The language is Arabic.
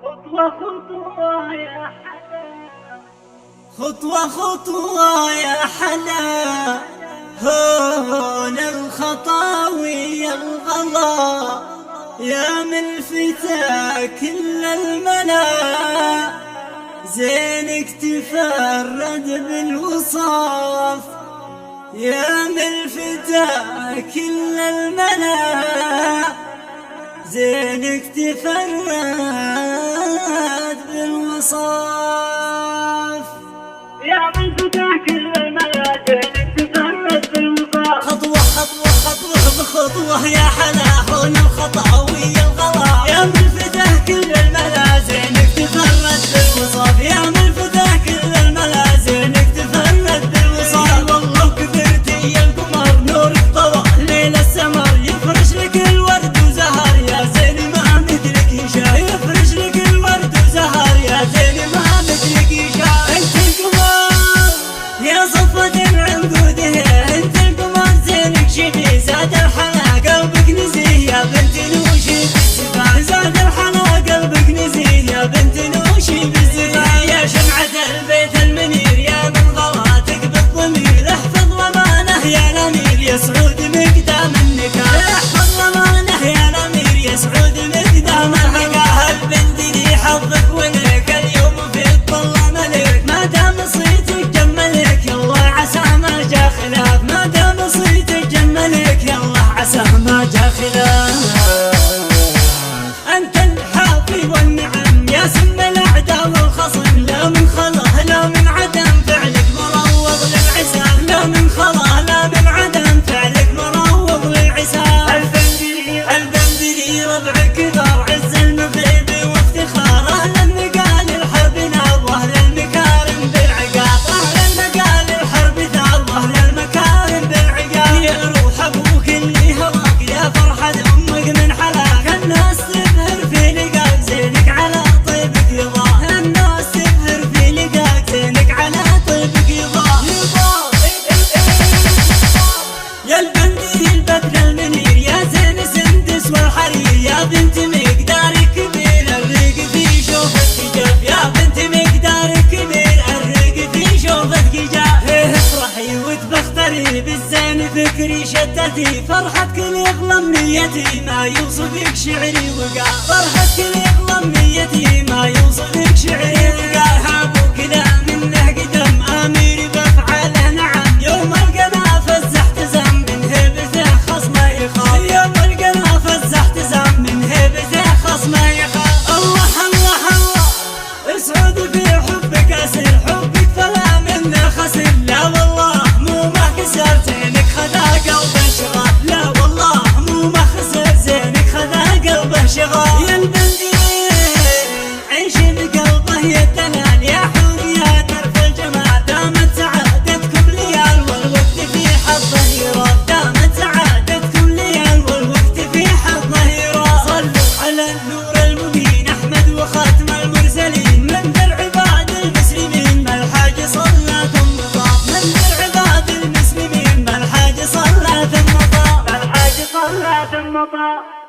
خطوة خطوة يا حلا، خطوة خطوة يا حلا، هون الخطاوي الغلا، يا ملفتة كل الملا، زينك تفرد بالوصاف، يا ملفتة كل الملا، زينك تفرد بالوصاف، يا ملفتة كل الملا، زينك تفرد بالوصاف. خطوة خطوة خطوة بخطوة يا حلا، هون الخطاوي الغلا، يا ملفتة كل الملا، زينك تفرد بالوصاف، يا ملفتة كل الملا، زينك تفرد بالوصاف. والله كبرتي يا القمر، نورك طوى ليل السمر، يفرش لك الورد وزهر، يا زيني ما مثلك يشاء، يفرش لك الورد وزهر، يا زيني ما مثلك يشاء. انت القمر يا صفة عنقوده، انت القمر زينك شبيه، زاد الحلا قلبك نزيه، يا بنت نوشي بالزفاف، زاد الحلا قلبك نزيه، يا بنت نوشي بالزفاف. يا شمعة البيت المنير، يا من غلاتك بالضمير، احفظ ضمانه يا الامير، يا سعود مقدام النكاح، احفظ ضمانه يا الامير، يا سعود مقدام النكاح. البندري حظك ولك اليوم في الظل ملك، ما دام صيتك جملك يلا عسى ما جا خلاف، ما دام صيتك جملك يلا عسى ما جا خلاف. انت الحافي والنعم يا سم الاعداء والخصم، لا من خلا لا من عدم، فعلك مروض للعسام، لا من خلا لا من عدم، فعلك مروض للعسام. البندري ربعك كبار، عز المغيب وافتخار، اهل النقال الحرب نار، واهل المكارم بالعقاب، اهل النقال الحرب ثار، واهل المكارم بالعقاب. يا روح ابوك اللي هواك، يا فرحة امك من حلاك، الناس تبهر في لقاك، زينك على طيبك يضاء، الناس تبهر في لقاك، زينك على طيبك يضاء. يا البندري البدر المنير، يا زين سندس والحرير، يا بنت مقدارك كبير، الريق في شوفك جاب، يا بنت مقدارك كبير، الريق في شوفك جاب. افرحي وتبختري بالزين، فكري شتتي، فرحتك يغلم نيتي، ما يوصفك شعري وقال، فرحتك يغلم نيتي، ما يوصفك شعري وقال. ابوك ذا منه قدم، امير بافعاله نعم، يوم القنا فزح تزم، من هيبته خصمه يخاف، يوم القنا فزح تزم، من هيبته خصمه يخاف. الله الله الله اسعد في حبك اسير، حبك فلا منه خسر، لا والله مو ما خسر، زينك خذا قلبه شغال، لا والله مو ما خسر، زينك خذا قلبه شغال. يا البندري عيش بقلبه يتنال، يا حور يا ترف الجمال، دامت سعادتكم ليال والوقت في حظه يراد، دامت سعادتكم ليال والوقت في حظه يراد. صلوا على النور المبين احمد وخاتم المرسلين، من در عباد المسلمين ما الحاج صلى ثم طاف، من در عباد المسلمين ما الحاج صلى ثم طاف، ما الحاج صلى ثم طاف.